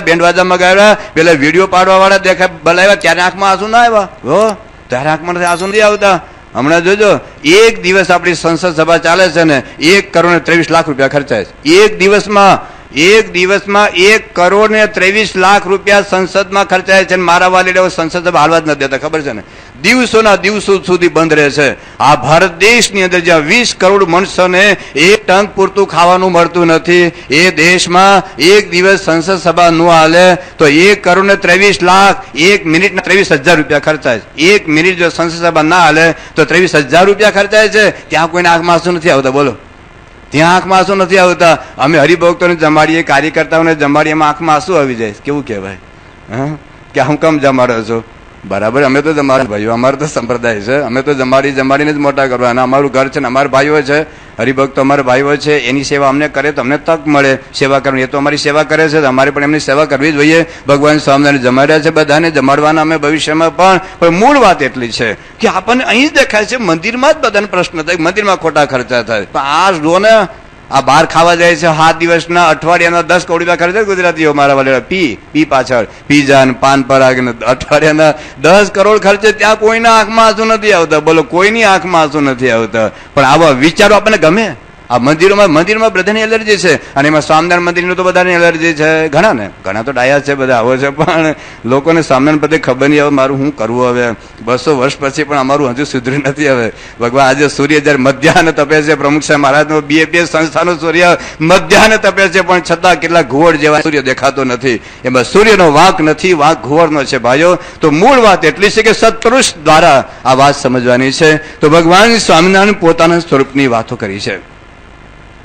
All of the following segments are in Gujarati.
બેન્ડવાજા મગાવ્યા, પેલા વિડીયો પાડવા વાળા દેખાય બોલાવ્યા, ત્યારે આંખમાં આંસુ ના આવ્યા? હો, ત્યારે આંખમાં આંસુ નથી આવતા. હમણાં જોજો, એક દિવસ આપણી સંસદ સભા ચાલે છે ને 1,23,00,000 રૂપિયા ખર્ચાય છે. એક દિવસમાં 1,23,00,000 રૂપિયા સંસદમાં ખર્ચાય છે. મારા વાલીને સંસદ સભા હાલવા જ નથી દેતા, ખબર છે ને? દિવસોના દિવસો સુધી બંધ રહે છે. આ ભારત દેશની અંદર જ્યાં 20 કરોડ મનુષ્યોને એક ટંક પૂરતું ખાવાનું મળતું નથી, એ દેશમાં એક દિવસ સંસદ સભા ન હાલે તો 1,23,00,000, 1 મિનિટના 23,000 રૂપિયા ખર્ચાય છે. 1 મિનિટ જો સંસદ સભા ના હાલે તો 23,000 રૂપિયા ખર્ચાય છે. ત્યાં કોઈને આંખમાં આંસુ નથી આવતા? બોલો, ત્યાં આંખમાં આંસુ નથી આવતા? અમે હરિભક્તોને જમાડીએ, કાર્યકર્તાઓને જમાડીએ, એમાં આંખમાં આંસુ આવી જાય. કેવું કહેવાય? હા, કે હું કેમ જમાડો છો? બરાબર, અમે તો જમાડી ભાઈઓ, અમારો તો સંપ્રદાય છે, અમે તો જમાડીને જ મોટા કરવા. અને અમારું ઘર છે ને અમારા ભાઈઓ છે, હરિભક્તો અમારા ભાઈઓ છે, એની સેવા અમને કરે તો અમને તક મળે સેવા કરવાની. એ તો અમારી સેવા કરે છે, અમારે પણ એમની સેવા કરવી જોઈએ. ભગવાન સ્વામિનારાયણ જમાડ્યા છે, બધાને જમાડવાના અમે ભવિષ્યમાં પણ મૂળ વાત એટલી છે કે આપણને અહીં જ દેખાય છે, મંદિરમાં જ બધાને પ્રશ્ન થાય, મંદિરમાં ખોટા ખર્ચા થાય. પણ આ જો ને, આ બહાર ખાવા જાય છે, 7 દિવસના અઠવાડિયાના 10 કરોડ રૂપિયા ખર્ચે ગુજરાતીઓ મારા વાળા. પી પાછળ પીઝા ને પાન પરાગ ને અઠવાડિયાના 10 કરોડ ખર્ચે. ત્યાં કોઈના આંખમાં આંસુ નથી આવતા? બોલો, કોઈની આંખમાં આંસુ નથી આવતા. પણ આવા વિચારો આપણને ગમે? આ મંદિરમાં બધાની એલર્જી છે, અને એમાં સ્વામિનારાયણ મંદિરનું તો બધાની એલર્જી છે. ઘણા તો ડાયા છે, બધા આવો છે, પણ લોકોને સ્વામિનારાયણ પ્રત્યે ખબર નહીં આવે મારું શું કરવું હવે. 200 વર્ષ પછી પણ અમારું હજુ સુધર્યું નથી. હવે ભગવાન આજે સૂર્ય જયારે મધ્યાહન તપે છે, પ્રમુખ સાહેબ મહારાજનો BAPS સંસ્થાનો સૂર્ય મધ્યાહન તપે છે, પણ છતાં કેટલા ઘુવડ જેવા સૂર્ય દેખાતો નથી. એમાં સૂર્યનો વાંક નથી, વાંક ઘુવડનો છે ભાઈઓ. તો મૂળ વાત એટલી છે કે સત્પુરુષ દ્વારા આ વાત સમજવાની છે. તો ભગવાન સ્વામિનારાયણ પોતાના સ્વરૂપની વાતો કરી છે,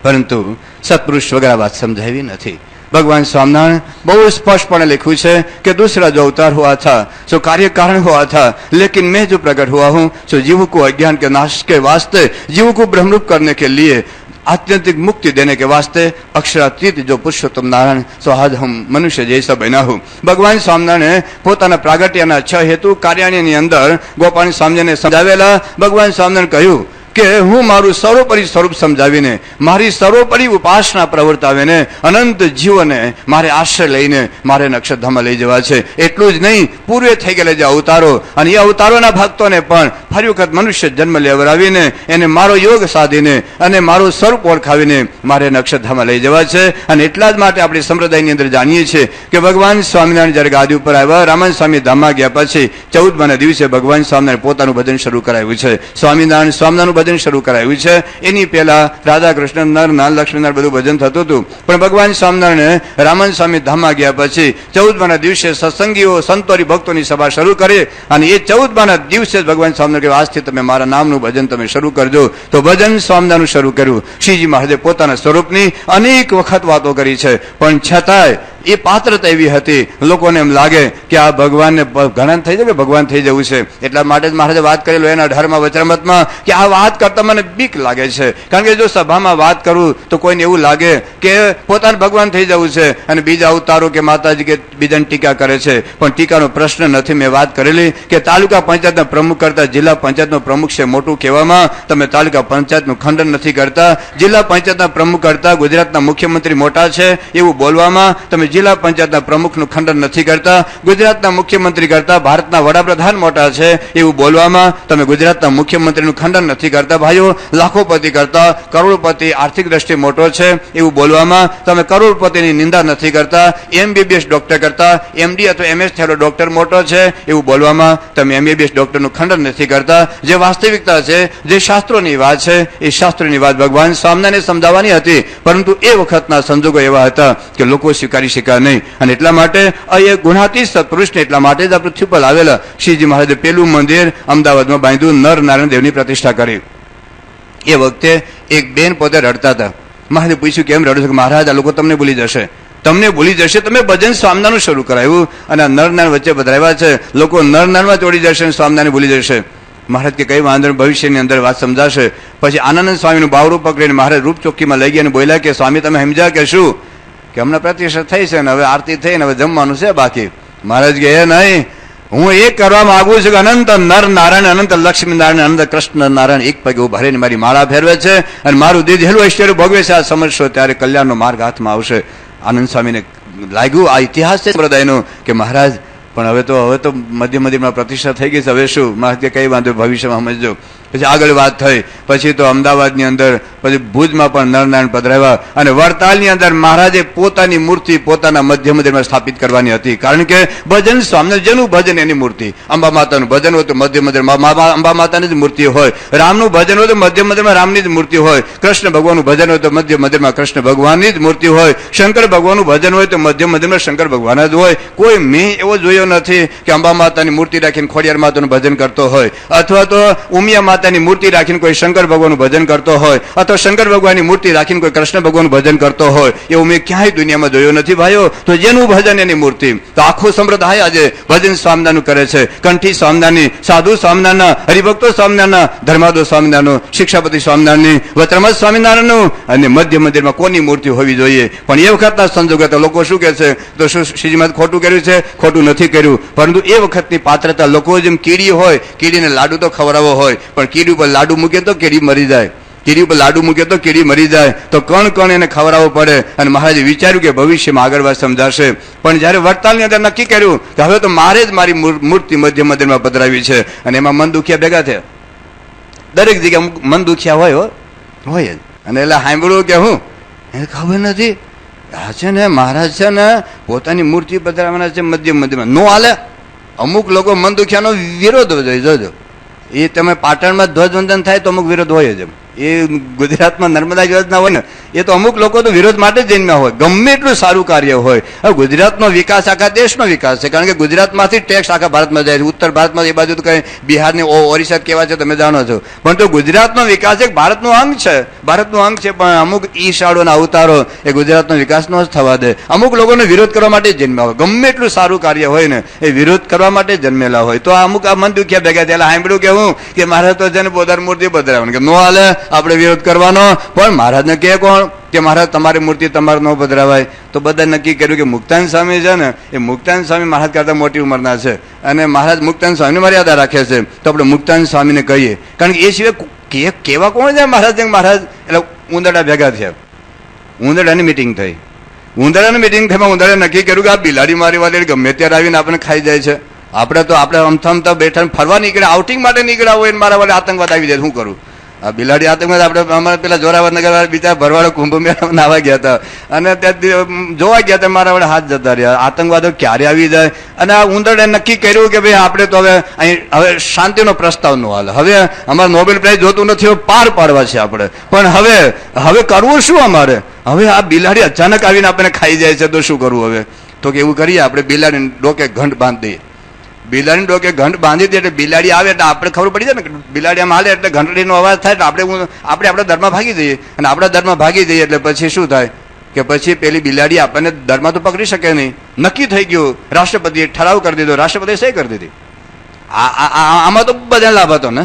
પરંતુ સત્પુરુષ વગર વાત સમજાવી નથી. भगवान स्वामिनारायण बहुत स्पष्टपणे लिखू है कि दूसरा जो अवतार हुआ था सो कार्य कारण हुआ था, लेकिन मैं जो प्रकट हुआ हूं सो जीवों को अज्ञान के नाश के वास्ते, जीवों को ब्रह्मरूप करने के लिए, आत्यंतिक मुक्ति देने के वास्ते अक्षरातीत जो पुरुषोत्तम नारायण सो आज हम मनुष्य जैसा बना हूं. भगवान स्वामिनारायण પોતાના પ્રાગટ્યના 6 હેતુ કાર્યાણીની અંદર ગોપાલ સ્વામીને સમજાવેલા. ભગવાન સ્વામિનારાયણ કહ્યું કે હું મારું સર્વોપરી સ્વરૂપ સમજાવીને, મારી સર્વોપરી ઉપાસના પ્રવર્તાવીને અનંત જીવોને મારે આશ્રય લઈને મારે અક્ષરધામમાં લઈ જવા છે. એટલું જ નહીં, પૂર્વે થઈ ગયેલા જે અવતારો અને એ અવતારોના ભક્તોને પણ ફરી વખત મનુષ્ય જન્મ લેવડાવીને એને મારો યોગ સાધીને અને મારું સ્વરૂપ ઓળખાવીને મારે અક્ષરધામમાં લઈ જવા છે. અને એટલા જ માટે આપણે સંપ્રદાયની અંદર જાણીએ છીએ કે ભગવાન સ્વામિનારાયણ જયારે ગાદી ઉપર આવ્યા, રામાનંદ સ્વામી ધામમાં ગયા પછી 14માના દિવસે ભગવાન સ્વામિનારાયણ પોતાનું ભજન શરૂ કરાવ્યું છે. સ્વામિનારાયણ ભજન શરૂ કરાવ્યું છે. એની પહેલા રાધા કૃષ્ણ નર નાલ લક્ષ્મીનારાયણ બધું ભજન થતું હતું, પણ ભગવાન સ્વામિનારાયણ રામાનંદ સ્વામી ધામમાં ગયા પછી 14માના દિવસે સત્સંગીઓ સંતોરી ભક્તોની સભા શરૂ કરી. અને એ 14માના દિવસે જ ભગવાન સ્વામિનારાયણ આજથી તમે મારા નામનું ભજન તમે શરૂ કરજો. તો ભજન સ્વામિનારાયણ શરૂ કર્યું. શ્રીજી મહારાજે પોતાના સ્વરૂપની અનેક વખત વાતો કરી છે, પણ છતાંય એ પાત્રતા એવી હતી, લોકોને એમ લાગે કે આ ભગવાનને ઘણા થઈ જાય કે ભગવાન થઈ જવું છે. એટલા માટે જ મહારાજે વાત કરેલું એના 18મા વચનામૃતમાં કે આ વાત કરતા મને બીક લાગે છે, કારણ કે જો સભામાં વાત કરું તો કોઈને એવું લાગે કે પોતાને ભગવાન થઈ જવું છે અને બીજા અવતારો કે માતાજી કે બીજાની ટીકા કરે છે. પણ ટીકાનો પ્રશ્ન નથી. મેં વાત કરેલી કે તાલુકા પંચાયતના પ્રમુખ કરતા જિલ્લા પંચાયતનો પ્રમુખ છે મોટું કહેવામાં, તમે તાલુકા પંચાયતનું ખંડન નથી કરતા. જિલ્લા પંચાયતના પ્રમુખ કરતા ગુજરાતના મુખ્યમંત્રી મોટા છે એવું બોલવામાં તમે જિલ્લા પંચાયતના પ્રમુખનું ખંડન નથી કરતા. ગુજરાતના મુખ્યમંત્રી કરતા ભારતના વડાપ્રધાન મોટા છે એવું બોલવામાં તમે ગુજરાતના મુખ્યમંત્રીનું ખંડન નથી કરતા. ભાઈઓ, લાખોપતિ કરતા કરોડપતિ આર્થિક દ્રષ્ટિએ મોટો છે એવું બોલવામાં તમે કરોડપતિની નિંદા નથી કરતા. MBBS ડોક્ટર કરતા MD અથવા MS થયેલો ડોક્ટર મોટો છે એવું બોલવામાં તમે MBBS ડોક્ટરનું ખંડન નથી કરતા. જે વાસ્તવિકતા છે, જે શાસ્ત્રોની વાત છે, એ શાસ્ત્રોની વાત ભગવાન સ્વામિનારાયણને સમજાવવાની હતી, પરંતુ એ વખતના સંજોગો એવા હતા કે લોકો સ્વીકારી શક્યા નહીં. અને એટલા માટે એ ગુણાતીત સત્પુરુષને એટલા માટે જ આ પૃથ્વી પર આવેલા શ્રીજી મહારાજે પેલું મંદિર અમદાવાદમાં બાંધ્યું, નર નારાયણ દેવની પ્રતિષ્ઠા કરી. એ વખતે એક બેન પોતે રડતા હતા. મહારાજે પૂછ્યું કેમ રડો છો? કે મહારાજ આ લોકો તમને ભૂલી જશે, તમને ભૂલી જશે. તમે ભજન સ્વામિનારાયણ શરૂ કરાવ્યું અને નરનારાયણ વચ્ચે પધરાવ્યા છે, લોકો નરનારાયણમાં ચોડી જશે અને સ્વામિનારાયણ ભૂલી જશે. મહારાજ કે કઈ વાંધો ભવિષ્યની અંદર વાત સમજાશે. પછી આનંદ સ્વામીનું બાવરું પકડીને મહારાજ રૂપચોક્કીમાં લઈ ગયા અને બોલ્યા કે સ્વામી તમે સમજ્યા કે શું? કે હમણાં પ્રતિષ્ઠા થઈ છે ને હવે આરતી થઈ ને હવે જમવાનું છે બાકી. મહારાજ કે એ નહીં, હું એ કરવા માંગુ છું કે અનંત નર નારાયણ, અનંત લક્ષ્મી નારાયણ, અનંત કૃષ્ણ નારાયણ એક પગે ઉભા રહીને મારી માળા ફેરવે છે અને મારું દીધેલું ઐશ્વર્ય ભોગવે છે. આ સમજશો ત્યારે કલ્યાણનો માર્ગ હાથમાં આવશે. આનંદ સ્વામીને લાગ્યું આ ઇતિહાસ છે સંપ્રદાયનો કે મહારાજ પણ હવે તો મધ્ય મંદિરમાં પ્રતિષ્ઠા થઈ ગઈ છે, હવે શું? મહારાજ કે કઈ વાંધો, ભવિષ્યમાં સમજજો. પછી આગળ વાત થઈ. પછી તો અમદાવાદની અંદર, પછી ભુજમાં પણ નરનારાયણ પધરાવ્યા અને વડતાલની અંદર મહારાજે પોતાની મૂર્તિ પોતાના મધ્ય મંદિરમાં સ્થાપિત કરવાની હતી. કારણ કે ભજન સ્વામિનારાયણ જેનું ભજન એની મૂર્તિ. અંબા માતાનું ભજન હોય તો મધ્ય મંદિરમાં અંબા માતાની જ મૂર્તિ હોય, રામનું ભજન હોય તો મધ્ય મંદિરમાં રામની જ મૂર્તિ હોય, કૃષ્ણ ભગવાનનું ભજન હોય તો મધ્ય મંદિરમાં કૃષ્ણ ભગવાનની જ મૂર્તિ હોય, શંકર ભગવાનનું ભજન હોય તો મધ્ય મંદિરમાં શંકર ભગવાન જ હોય. કોઈ મેં એવો જોયો નથી કે અંબા માતાની મૂર્તિ રાખીને ખોડિયાર માતાનું ભજન કરતો હોય, અથવા તો ઉમિયા માતાની મૂર્તિ રાખીને કોઈ શંકર ભગવાનનું ભજન કરતો હોય, અથવા શંકર ભગવાનની મૂર્તિ રાખીને કોઈ કૃષ્ણ ભગવાનનું ભજન કરતો હોય. એવું મેં ક્યાંય દુનિયામાં જોયો નથી ભાઈઓ. તો જેનું ભજન એની મૂર્તિ. તો આખું સંપ્રદાય આજે ભજન સ્વામિનારાયણનું કરે છે. કંઠી સ્વામિનારાયણની, સાધુ સ્વામિનારાયણના, હરિભક્તો સ્વામિનારાયણના, ધર્માદો સ્વામિનારાયણનું, શિક્ષાપતિ સ્વામિનારાયણની, વત્રમત સ્વામિનારાયણનું અને મધ્ય મંદિરમાં કોની મૂર્તિ હોવી જોઈએ. પણ એ વખતના સંજોગો તો લોકો શું કહે છે, તો શું શ્રીજીમાં ખોટું કર્યું છે? ખોટું નથી કર્યું, પરંતુ એ વખતની પાત્રતા લોકો જેમ કીડી હોય, કીડીને લાડુ તો ખવડાવવો હોય, પણ કીડી ઉપર લાડુ મૂકે તો કીડી મરી જાય, કીડી ઉપર લાડુ મૂકે તો કીડી મરી જાય. તો કણ કણ એને ખવડાવવો પડે. અને મહારાજે વિચાર્યું કે ભવિષ્યમાં આગળ વાત સમજાશે. પણ જયારે વડતાલની અંદર નક્કી કર્યું કે હવે તો મારે જ મારી મૂર્તિ મધ્ય મંદિરમાં પધરાવી છે, અને એમાં મન દુખિયા ભેગા થયા. દરેક જગ્યાએ મન દુખિયા હોય જ. અને એટલે સાંભળ્યું કે હું એને ખબર નથી આ છે ને મહારાજ છે ને પોતાની મૂર્તિ પધરાવવાના છે મધ્ય મંદિરમાં. નો હાલે. અમુક લોકો મન દુખિયાનો વિરોધ હોય, જોજો. એ તમે પાટણમાં ધ્વજવંદન થાય તો અમુક વિરોધ હોય જ. એ ગુજરાતમાં નર્મદા યોજના હોય ને, એ તો અમુક લોકો તો વિરોધ માટે જ જન્મ્યા હોય, ગમે એટલું સારું કાર્ય હોય. હવે ગુજરાતનો વિકાસ આખા દેશનો વિકાસ છે, કારણ કે ગુજરાતમાંથી ટેક્સ આખા ભારતમાં જાય છે. ઉત્તર ભારતમાં એ બાજુ તો કઈ બિહારની ઓરિસ્સા કેવા છે તમે જાણો છો. પણ તો ગુજરાતનો વિકાસ એક ભારતનું અંગ છે, ભારતનું અંગ છે. પણ અમુક ઈશાળોના અવતારો એ ગુજરાતનો વિકાસ ન થવા દે. અમુક લોકોને વિરોધ કરવા માટે જ જન્મ્યા હોય. ગમે એટલું સારું કાર્ય હોય ને, એ વિરોધ કરવા માટે જન્મેલા હોય. તો અમુક આ મન દુખ્યા ભેગા થયેલા. સાંભળ્યું કે હું કે મહારાજ તો છે ને પોતાની મૂર્તિ પધરાવવાની, કે નો હાલે, આપણે વિરોધ કરવાનો. પણ મહારાજને કે કોણ કે મહારાજ તમારી મૂર્તિ તમારે ન પધરાવાય. તો બધા નક્કી કર્યું કે મુક્તાન સ્વામી છે ને, એ મુક્તાન સ્વામી મહારાજ કરતા મોટી ઉંમરના છે, અને મહારાજ મુક્તાન સ્વામીની મર્યાદા રાખે છે. તો આપણે મુક્તાન સ્વામીને કહીએ, કારણ કે એ સિવાય કેવા કોણ છે મહારાજ? મહારાજ એટલે ઉંદરડા ભેગા થયા, ઉંદરડાની મિટિંગ થઈ. ઉંદરડાની મિટિંગ થયા ઉંદરડે નક્કી કર્યું કે આ બિલાડી મારી વાળી ગમે ત્યારે આવીને આપણે ખાઈ જાય છે. આપણે અમથમતા બેઠા ફરવા નીકળ્યા, આઉટિંગ માટે નીકળ્યા હોય, મારા વાળે આતંકવાદ આવી જાય, શું કરું? આ બિલાડી આતંકવાદ આપણે અમારે પેલા જોરાવર નગર બીજા ભરવાડો કુંભ મેળામાં નાવા ગયા હતા, અને ત્યાં જોવા ગયા હતા, મારા વડે હાથ જતા રહ્યા. આતંકવાદો ક્યારે આવી જાય? અને આ ઉંદરડે નક્કી કર્યું કે ભાઈ આપણે તો હવે શાંતિનો પ્રસ્તાવ નો હાલે. હવે અમારે નોબેલ પ્રાઇઝ જોતું નથી, પાર પાડવા છે આપણે. પણ હવે કરવું શું અમારે? હવે આ બિલાડી અચાનક આવીને આપણને ખાઈ જાય છે, તો શું કરવું હવે? તો કે એવું કરીએ, આપણે બિલાડીને ડોકે ઘંટ બાંધી દઈએ. બિલાડી ડોકે ઘંટ બાંધી દે એટલે બિલાડી આવે એટલે આપણે ખબર પડી જાય ને, બિલાડી આમ હાલે એટલે ઘંટડીનો અવાજ થાય એટલે આપણે આપણા દરમાં ભાગી જઈએ. અને આપણા દરમાં ભાગી જઈએ એટલે પછી શું થાય કે પછી પેલી બિલાડી આપણને દરમાં તો પકડી શકે નહીં. નક્કી થઈ ગયું, રાષ્ટ્રપતિએ ઠરાવ કરી દીધો, રાષ્ટ્રપતિએ સહી કરી દીધી. આમાં તો બધા લાભ હતો ને,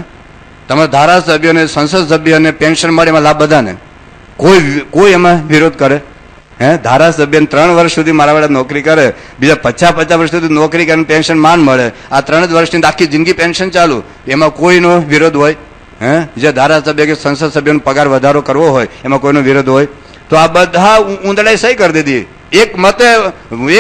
તમારા ધારાસભ્યોને, સંસદ સભ્યોને પેન્શન મળે, એમાં લાભ બધાને. કોઈ એમાં વિરોધ કરે? ધારાસભ્યને 3 વર્ષ સુધી મારા વડે નોકરી કરે, બીજા 50 વર્ષ સુધી નોકરી કરીને પેન્શન માન મળે. આ 3 જ વર્ષની આખી જિંદગી પેન્શન ચાલુ, એમાં કોઈનો વિરોધ હોય? જે ધારાસભ્ય કે સંસદ સભ્યનો પગાર વધારો કરવો હોય એમાં કોઈનો વિરોધ હોય? તો આ બધા ઉંદરડાએ સહી કરી દીધી. એક મતે,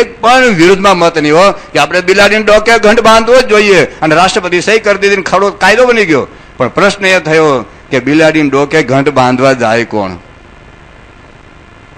એક પણ વિરુદ્ધમાં મત નહીં હો કે આપણે બિલાડીને ડોકે ઘંટ બાંધવો જ જોઈએ, અને રાષ્ટ્રપતિ સહી કરી દીધી, ખડો કાયદો બની ગયો. પણ પ્રશ્ન એ થયો કે બિલાડીને ડોકે ઘંટ બાંધવા જાય કોણ?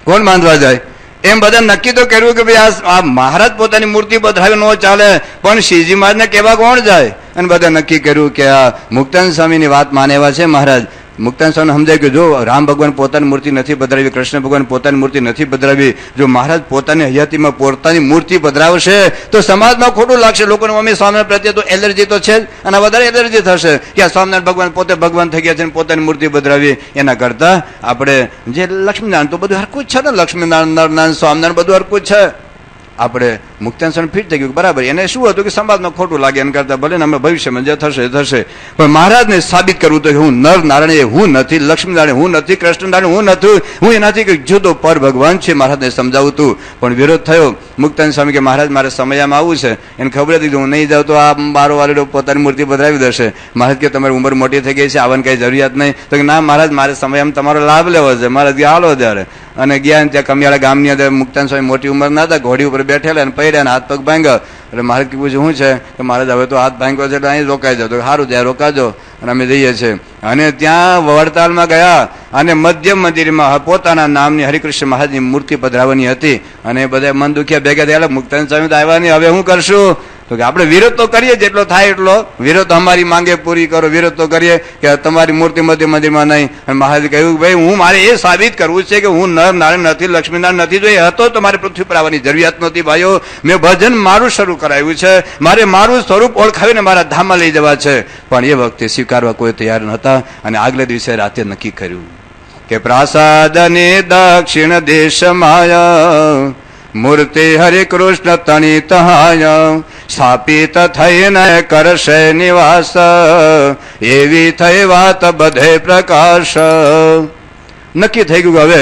કોણ બાંધવા જાય? એમ બધા નક્કી તો કર્યું કે ભાઈ આ મહારાજ પોતાની મૂર્તિ પધરાવી ન ચાલે, પણ શ્રીજી મહારાજને કેવા કોણ જાય? અને બધા નક્કી કર્યું કે આ મુક્તાન સ્વામીની વાત માને એવા છે મહારાજ. મુક્તાન સ્વામીને સમજાય કે જો રામ ભગવાન પોતાની મૂર્તિ નથી પધરાવી, કૃષ્ણ ભગવાન પોતાની મૂર્તિ નથી પધરાવી, જો મહારાજ પોતાની હયાતીમાં પોતાની મૂર્તિ પધરાવશે તો સમાજમાં ખોટું લાગશે. લોકોને મમ્મી સ્વામિનારાયણ પ્રત્યે તો એલર્જી તો છે જ, અને વધારે એલર્જી થશે કે આ સ્વામિનારાયણ ભગવાન પોતે ભગવાન થઈ ગયા છે, પોતાની મૂર્તિ પધરાવી. એના કરતા આપણે જે લક્ષ્મીનારાયણ તો બધું હરકું જ છે ને, લક્ષ્મીનારાયણ, નરનારાયણ, સ્વામિનારાયણ બધું હરકું જ છે. આપણે મુક્તાન સ્વામી ફિટ થઈ ગયું, બરાબર. એને શું હતું કે સમાજમાં ખોટું લાગે, એના કરતા ભલે ને અમે ભવિષ્યમાં જે થશે થશે, પણ મહારાજને સાબિત કરવું તો હું નર નારાયણ એ હું નથી, લક્ષ્મીનારાયણ હું નથી, કૃષ્ણનારાયણ હું નથી, હું એનાથી કંઈક જુદો પર ભગવાન છે. મહારાજને સમજાવું હતું, પણ વિરોધ થયો. મુક્તાન સ્વામી કે મહારાજ મારે સમયમાં આવું છે. એને ખબર હતી કે હું નહીં જાઉં તો આ મારો વાલીડો પોતાની મૂર્તિ પધરાવી દેશે. મહારાજ કે તમારી ઉંમર મોટી થઈ ગઈ છે, આવવાની કઈ જરૂરિયાત નહીં. તો કે ના મહારાજ, મારે સમયમાં તમારો લાભ લેવો છે. મહારાજ કે હાલો ત્યારે અને ગયા ને ત્યાં કમિયાળા ગામની અંદર મુક્તાન સ્વામી મોટી ઉંમર ના હતા, ઘોડી ઉપર બેઠેલા અને પડ્યા અને હાથ પગ ભાંગ્યા. એટલે મારે પૂછ્યું શું છે કે મારે હવે તો હાથ ભાંગ્યો છે એટલે અહીં રોકાઈ જાવ. તો સારું ત્યાં રોકાજો અને અમે જઈએ છીએ. અને ત્યાં વડતાલમાં ગયા અને મધ્ય મંદિરમાં પોતાના નામની હરિકૃષ્ણ મહારાજની મૂર્તિ પધરાવવાની હતી અને બધા મન દુખ્યા ભેગા થયા. મુક્તાન સ્વામી તો આવ્યા નહીં, હવે શું કરશું? તો કે આપણે વિરોધ તો કરીએ જેટલો થાય એટલો, વિરોધ અમારી માંગે પૂરી કરો, વિરોધ તો કરીએ કે તમારી મૂર્તિ મધ્ય મંદિરમાં નહીં. અને મહારાજે કહ્યું ભાઈ હું મારે એ સાબિત કરવું છે કે હું નર નારાયણ નથી, લક્ષ્મીનારાયણ નથી. જો એ હતો તો મારે પૃથ્વી પર આવવાની જરૂરિયાત નહોતી. ભાઈઓ મેં ભજન મારું શરૂ કરાવ્યું છે, મારે મારું સ્વરૂપ ઓળખાવીને મારા ધામમાં લઈ જવા છે. પણ એ વખતે સ્વીકારવા કોઈ તૈયાર નહોતા અને આગલે દિવસે રાતે નક્કી કર્યું કે પ્રાસાદની દક્ષિણ દેશમાં મૂર્તિ હરિ કૃષ્ણ તણી તહાય સ્થાપિત થઈને કરશે નિવાસ, એવી થઈ વાત બધે પ્રકાશ. નક્કી થઈ ગયું હવે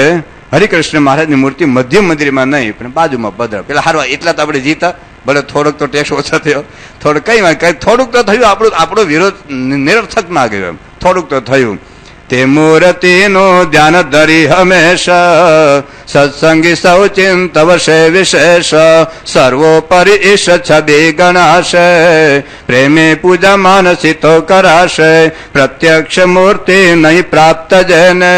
હરિકૃષ્ણ મહારાજની મૂર્તિ મધ્ય મંદિરમાં નહીં પણ બાજુમાં પધરાવ. પેલા હારવા એટલા તો આપણે જીતા, ભલે થોડોક તો ટેક્સ ઓછો થયો, થોડું કઈ વાત થોડુંક તો થયું, આપણો વિરોધ નિરર્થકમાં ગયો, થોડુંક તો થયું. તે મૂર્તિનું ધ્યાન ધરી હંમેશા સત્સંગી સૌ ચિંતવશે વિશેષ, સર્વોપરી ઈશ છબી ગણાશે, પ્રેમે પૂજા માનસી તો કરાશે, પ્રત્યક્ષ મૂર્તિ નહીં પ્રાપ્ત જેને,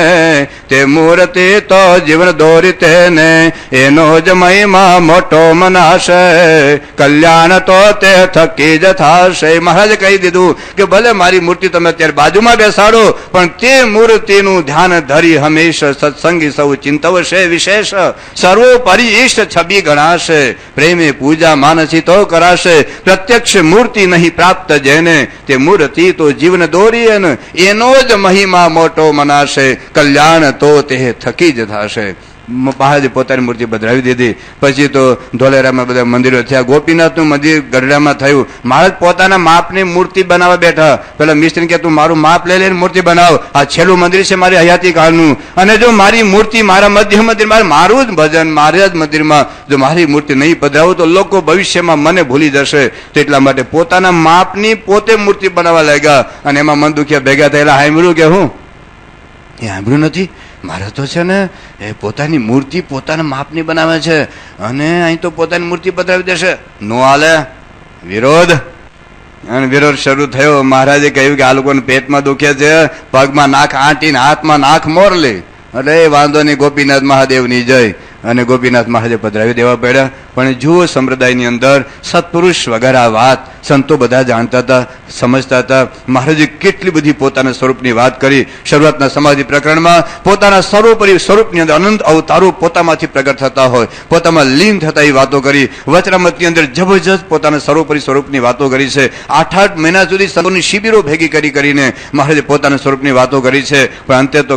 તે મૂર્તિ તો જીવન દોરી તેને, એનો જ મહિમા મોટો મનાશે, કલ્યાણ તો તે થકી જ થાશે. મહારાજે કહી દીધું કે ભલે મારી મૂર્તિ તમે અત્યારે બાજુમાં બેસાડો પણ તે મૂર્તિનું ધ્યાન ધરી હંમેશા સત્સંગી સૌ ચિંતવશે વિશેષ, સર્વોપરી ઈષ્ટ છબી ગણાશે, પ્રેમે પૂજા માનસી તો કરાશે, પ્રત્યક્ષ મૂર્તિ નહીં પ્રાપ્ત જેને, તે મૂર્તિ તો જીવન દોરી એનો જ મહિમા મોટો મનાશે, કલ્યાણ તો તે થકી જ થશે. મહારાજે પોતાની મૂર્તિ બદલાવી દીધી. પછી તો ધોલેરામાં બધા મંદિરો થયા, ગોપીનાથનું મંદિર ગઢડામાં થયું. મહારાજ પોતાના માપની મૂર્તિ બનાવવા બેઠા. પેલા મિસ્ત્રી કે તું મારું માપ લઈ લઈને મૂર્તિ બનાવ, આ છેલ્લું મંદિર છે મારી હયાતી કાળનું, અને જો મારી મૂર્તિ મારા મધ્ય મંદિરમાં, મારું જ ભજન મારા જ મંદિરમાં જો મારી મૂર્તિ નહીં પધરાવું તો લોકો ભવિષ્યમાં મને ભૂલી જશે. તો એટલા માટે પોતાના માપની પોતે મૂર્તિ બનાવવા લાગ્યા. અને એમાં મન દુખ્યા ભેગા થયેલા. સાંભળ્યું કે હું એ સાંભળ્યું નથી, મારે તો છે ને એ પોતાની મૂર્તિ પોતાના માપની બનાવે છે અને અહીં તો પોતાની મૂર્તિ પધરાવી દેશે. નો હાલે, વિરોધ. અને વિરોધ શરૂ થયો. મહારાજે કહ્યું કે આ લોકોને પેટમાં દુખે છે, પગમાં નાખ આંટીને હાથમાં નાખ મોરલી. એટલે એ વાંધો નહીં, ગોપીનાથ મહાદેવની જય. અને ગોપીનાથ મહાદેવ પધરાવી દેવા પડ્યા. પણ જુઓ સંપ્રદાયની અંદર સત્પુરુષ વગર આ વાત સંતો બધા જાણતા હતા, સમજતા હતા. મહારાજે કેટલી બધી પોતાના સ્વરૂપની વાત કરી. શરૂઆતના સમાધિ પ્રકરણમાં પોતાના સર્વોપરી સ્વરૂપની અંદર અનંત અવતારો પોતામાંથી પ્રગટ થતા હોય, પોતામાં લીન થતા એ વાતો કરી. વચરામતની અંદર જબરજસ્ત પોતાના સર્વોપરી સ્વરૂપની વાતો કરી છે. 8 મહિના સુધી સંતોની શિબિરો ભેગી કરીને મહારાજે પોતાના સ્વરૂપની વાતો કરી છે. પણ અંતે તો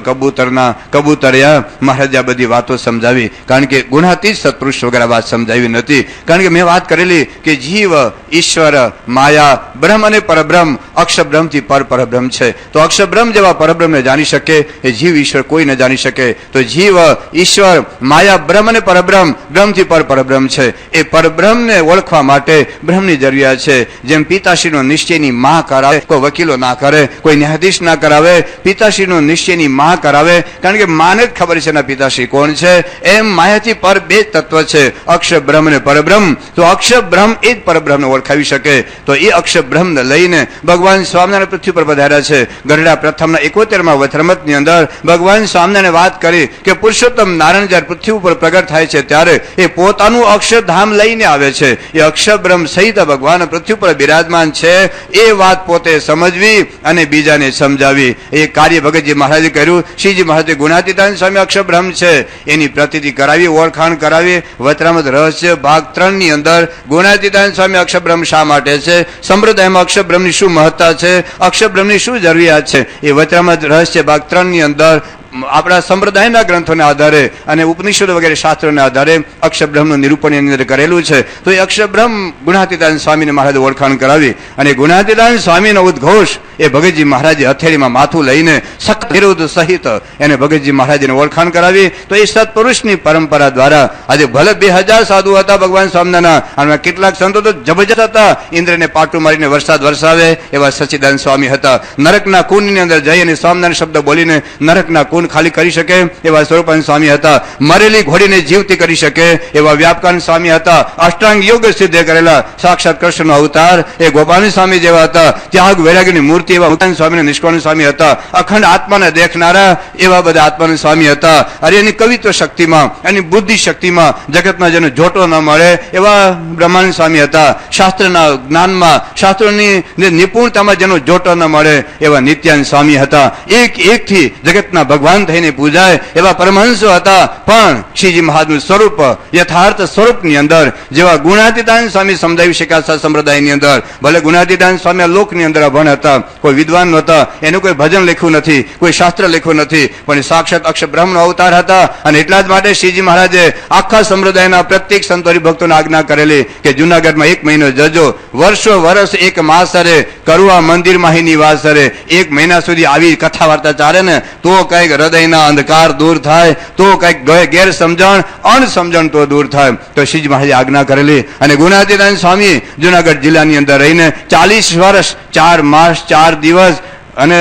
કબૂતર્યા મહારાજે આ બધી વાતો સમજાવી. કારણ કે ગુણાતીત સત્પુરુષ વગર આ વાત સમજાવી નથી. કારણ કે મેં વાત કરેલી કે જીવ, ઈશ્વર, માયા, બ્રહ્મ અને પરબ્રહ્મ અક્ષર બ્રહ્મથી પરબ્રહ્મ છે. તો અક્ષર બ્રહ્મ જેવા પરબ્રહ્મને જાણી શકે એ જીવ ઈશ્વર કોઈ ન જાણી શકે. તો જીવ, ઈશ્વર, માયા, બ્રહ્મ અને પરબ્રહ્મ બ્રહ્મથી પરબ્રહ્મ છે. એ પરબ્રહ્મને ઓળખવા માટે બ્રહ્મની જરૂરિયાત છે. જેમ પિતાશ્રીનો નિશ્ચયની માં કરાવે, કોઈ વકીલો ના કરે, કોઈ ન્યાયાધીશ ના કરાવે, પિતાશ્રીનો નિશ્ચયની માં કરાવે. કારણ કે માને જ ખબર છે એના પિતાશ્રી કોણ છે. એમ માયાથી પર બે તત્વ છે, અક્ષર બ્રહ્મ અને પરબ્રહ્મ. તો અક્ષર બ્રહ્મ એ જ પરબ્રહ્મને ઓળખાવી શકે. તો એ અક્ષર બ્રહ્મને લઈને ભગવાન સ્વામિનારાયણ પૃથ્વી પર પધાર્યા છે. ગઢડા પ્રથમના 71માં વચરામૃતની અંદર ભગવાન સ્વામિનારાયણે વાત કરી કે પુરુષોત્તમ નારાયણ જ્યારે પૃથ્વી ઉપર પ્રગટ થાય છે ત્યારે એ પોતાનું અક્ષરધામ લઈને આવે છે. એ અક્ષર બ્રહ્મ સહિત ભગવાન પૃથ્વી પર બિરાજમાન છે. એ વાત પોતે સમજવી અને બીજાને સમજાવી. એ કાર્ય ભગતજી મહારાજે કર્યું. શ્રીજી મહારાજે ગુણાતીતાનંદ સ્વામી અક્ષર બ્રહ્મ છે એની પ્રતીતિ કરાવી, ઓળખાણ કરાવી. વચરામૃત રહસ્ય ભાગ 3 ની અંદર ગુણાતીતાનંદ સ્વામી અક્ષર બ્રહ્મ શા માટે છે, સંપ્રદાયમાં અક્ષર બ્રહ્મની શું મહત્તા છે, અક્ષર બ્રહ્મની શું જરૂરિયાત છે, એ વચરામૃત રહસ્ય ભાગ 3 ની અંદર આપણા સંપ્રદાયના ગ્રંથોના આધારે અને ઉપનિષદો વગેરે શાસ્ત્રોના આધારે અક્ષર બ્રહ્મનું નિરૂપણ એની અંદર કરેલું છે. તો એ અક્ષર બ્રહ્મ ગુણાતીતાનંદ સ્વામીને મહારાજે ઓળખાણ કરાવી. અને ગુણાતીતાનંદ સ્વામીનો ઉદ્ઘોષ એ ભગતજી મહારાજે હથેળીમાં માથું લઈને સખત વિરોધ સહિત એને ભગતજી મહારાજને ઓળખાણ કરાવી. તો એ સત્પુરુષની પરંપરા દ્વારા આજે ભલે 2000 સાધુ હતા ભગવાન સ્વામિનારાયણ, અને કેટલાક સંતો તો જબરજસ્ત હતા, ઇન્દ્રને પાટું મારીને વરસાદ વરસાવે એવા સચ્ચિદાનંદ સ્વામી હતા. નરકના કુંડની અંદર જઈ અને સ્વામિનારાયણ શબ્દ બોલીને નરકના કુંડ ખાલી કરી શકે એવા સ્વરૂપાનંદ સ્વામી હતા. મરેલી ઘોડીને જીવતી કરી શકે એવા વ્યાપકાનંદ સ્વામી હતા. અષ્ટાંગ યોગ સિદ્ધ કરેલા સાક્ષાત કૃષ્ણનો અવતાર એ ગોપાલ સ્વામી જેવા હતા. ત્યાગ વૈરાગ્યની મૂર્તિ એવા મુક્તાનંદ સ્વામી, નિષ્કાળ સ્વામી હતા. અખંડ આત્માને દેખનારા એવા બધા આત્માનંદ સ્વામી હતા. અરે એની કવિત્વ શક્તિમાં, એની બુદ્ધિ શક્તિમાં જગતમાં જેનો જોટો ન મળે એવા બ્રહ્માનંદ સ્વામી હતા. શાસ્ત્રના જ્ઞાનમાં, શાસ્ત્રોની નિપુણતામાં જેનો જોટો ન મળે એવા નિત્યાનંદ સ્વામી હતા. એક થી જગતના ભગવાન થઈને પૂજાય એવા પરમહંસો હતા. પણ શ્રીજી મહારાજનું સ્વરૂપ, યથાર્થ સ્વરૂપની અંદર જેવા ગુણાતીતાનંદ સ્વામી સમજાવી શક્યા સંપ્રદાયની અંદર, ભલે ગુણાતીતાનંદ સ્વામી લોકની અંદર અભણ હતા, કોઈ વિદ્વાન નહોતા, એનું કોઈ ભજન લખ્યું નથી, કોઈ શાસ્ત્ર લખ્યું નથી, પણ સાક્ષાત અક્ષર બ્રહ્મનો અવતાર હતા. અને એટલા જ માટે શ્રીજી મહારાજે આખા સંપ્રદાયના પ્રત્યેક સંતોરી ભક્તોને આજ્ઞા કરેલી કે જુનાગઢમાં 1 મહિનો જજો, વર્ષો વર્ષ 1 માસરે કરુઆ મંદિરમાં નિવાસરે, 1 મહિના સુધી આવી કથા વાર્તા ચાલે ને તો કઈક હૃદયના અંધકાર દૂર થાય, તો કઈક ગેરસમજણ અણસમજણ તો દૂર થાય. તો શ્રીજી મહારાજે આજ્ઞા કરેલી. અને ગુણાતીતાનંદ સ્વામી જુનાગઢ જિલ્લાની અંદર રહીને 40 વર્ષ 4 માસ 4 દિવસ અને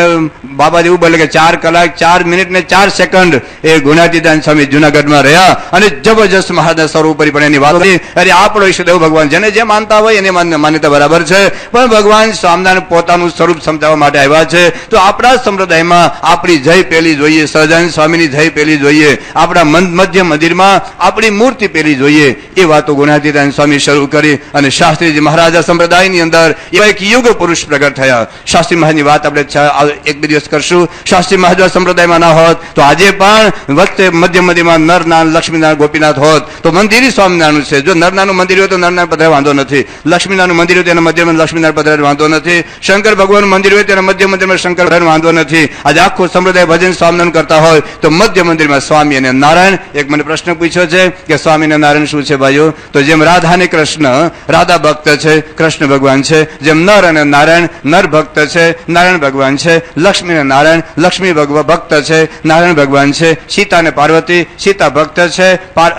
બાબા એવું બોલે કે 4 કલાક 4 મિનિટ ને 4 સેકન્ડ એ ગુણાતીતાનંદ સ્વામી જુનાગઢમાં રહ્યા. અને જબરજસ્ત મહારાજના સ્વરૂપ પર પણ એની વાત કરી. અરે આપણો ઈષ્ટદેવ ભગવાન જેને જે માનતા હોય એને માન્યતા બરાબર છે, પણ ભગવાન સ્વામિનારાયણ પોતાનું સ્વરૂપ સમજાવવા માટે આવ્યા છે. તો આપણા સંપ્રદાયમાં આપણી જય પેલી જોઈએ, સહજાનંદ સ્વામીની જય પેલી જોઈએ, આપણા મધ્ય મંદિરમાં આપણી મૂર્તિ પેલી જોઈએ. એ વાતો ગુણાતીતાનંદ સ્વામી શરૂ કરી. અને શાસ્ત્રીજી મહારાજા સંપ્રદાયની અંદર એવા એક યુગ પુરુષ પ્રગટ થયા. શાસ્ત્રી મહારાજની વાત આપણે 1-2 દિવસ કરશું. શાસ્ત્રી મહારાજ સંપ્રદાયમાં ના હોત તો આજે પણ વચ્ચે મધ્ય મંદિરમાં નરનારાયણ, લક્ષ્મીનારાયણ, ગોપીનાથ હોત. તો મંદિર સ્વામિનારાયણ છે. જો નરનારાયણનું મંદિર હોય તો નરનારાયણ પધરાય વાંધો નથી, લક્ષ્મીનારાયણનું મંદિર હોય તો એના મધ્યમાં લક્ષ્મીનારાયણ પધરાય વાંધો નથી, શંકર ભગવાનનું મંદિર હોય તો એના મધ્ય મંદિરમાં શંકર પધરાય વાંધો નથી. આજે આખો સંપ્રદાય ભજન સ્વામિનારાયણ કરતા હોય તો મધ્ય મંદિરમાં સ્વામી અને નારાયણ. એક મને પ્રશ્ન પૂછ્યો છે કે સ્વામી અને નારાયણ શું છે ભાઈઓ? તો જેમ રાધા અને કૃષ્ણ, રાધા ભક્ત છે, કૃષ્ણ ભગવાન છે, જેમ નર અને નારાયણ, નર ભક્ત છે, નારાયણ ભગવાન છે, લક્ષ્મી અને નારાયણ, લક્ષ્મી ભક્ત છે, નારાયણ ભગવાન છે, સીતા અને પાર્વતી, સીતા ભક્ત છે,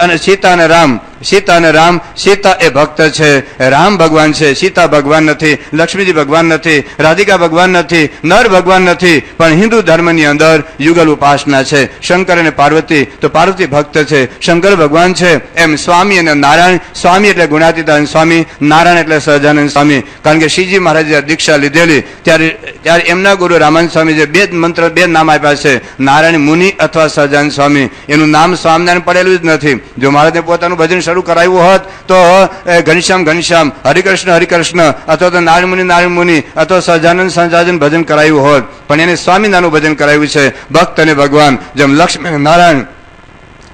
અને સીતા અને રામ, સીતા અને રામ, સીતા એ ભક્ત છે, રામ ભગવાન છે, સીતા ભગવાન નથી, લક્ષ્મીજી ભગવાન નથી, રાધિકા ભગવાન નથી, નર ભગવાન નથી. પણ હિન્દુ ધર્મની અંદર યુગલ ઉપાસના છે. શંકર અને પાર્વતી, તો પાર્વતી ભક્ત છે, શંકર ભગવાન છે. એમ સ્વામી અને નારાયણ, સ્વામી એટલે ગુણાતીતાનંદ સ્વામી, નારાયણ એટલે સહજાનંદ સ્વામી. કારણ કે શ્રીજી મહારાજે દીક્ષા લીધેલી ત્યારે એમના ગુરુ રામાનંદ સ્વામી જે 2 મંત્ર 2 નામ આપ્યા છે, નારાયણ મુનિ અથવા સહજાનંદ સ્વામી. એનું નામ સ્વામિનારાયણ પડેલું જ નથી. જો મહારાજે પોતાનું ભજન શરૂ કરાવ્યું હોત તો ઘનશ્યામ ઘનશ્યામ, હરિકૃષ્ણ હરિકૃષ્ણ, અથવા તો નારાયણ મુનિ અથવા સહજાનંદ ભજન કરાવ્યું હોત. પણ એને સ્વામિનારાયણનું ભજન કરાવ્યું છે. ભક્ત અને ભગવાન, જેમ લક્ષ્મી અને નારાયણ,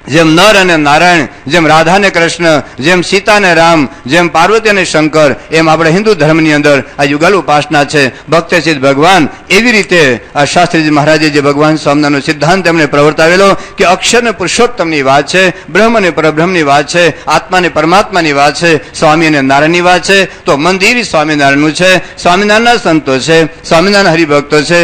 જેમ નર અને નારાયણ, જેમ રાધા અને કૃષ્ણ, જેમ સીતા અને રામ, જેમ પાર્વતી અને શંકર, એમ આપણે હિન્દુ ધર્મની અંદર આ યુગલ ઉપાસના છે. ભક્ત છે ભગવાન. એવી રીતે આ શાસ્ત્રીજી મહારાજે જે ભગવાન સ્વામિનારાયણનો સિદ્ધાંત એમણે પ્રવર્તાવેલો કે અક્ષર અને પુરુષોત્તમની વાત છે, બ્રહ્મ અને પરબ્રહ્મની વાત છે, આત્મા અને પરમાત્માની વાત છે, સ્વામી અને નારાયણની વાત છે. તો મંદિર સ્વામિનારાયણનું છે, સ્વામિનારાયણના સંતો છે, સ્વામિનારાયણ હરિભક્તો છે,